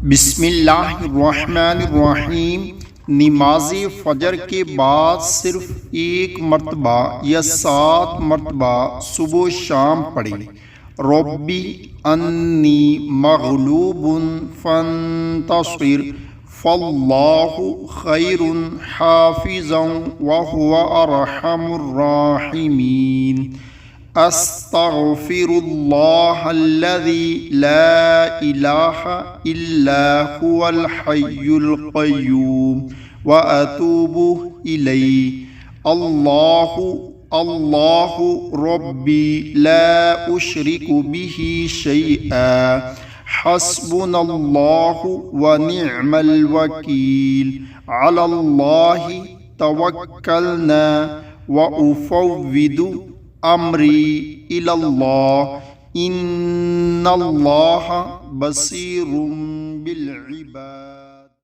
बिस्मिल्लाहिर्रहमानिर्रहीम। नमाज फ़जर के बाद सिर्फ एक मरतबा या 7 मरतबा सुबह शाम पढ़े। रब्बी अन्नी मग़लूबुन फ़ंतसिर फ़ल्लाहु खैरुन हाफ़िज़न व हुवा अर्हमुर राहिमीन। अस्तग़फ़िरुल्लाहल्लज़ी ला इलाहा इल्ला हुवल हय्युल क़य्यूम व अतूबु इलैहि। अल्लाहु अल्लाहु रब्बी ला उशरिकु बिही शैआ हस्बुनल्लाहु व निअमल वकील। अलल्लाहि तवक्कलना व उफ़व्विदु अम्री इलल्लाह इन्नल्लाह बसीरुम बिल इबाद।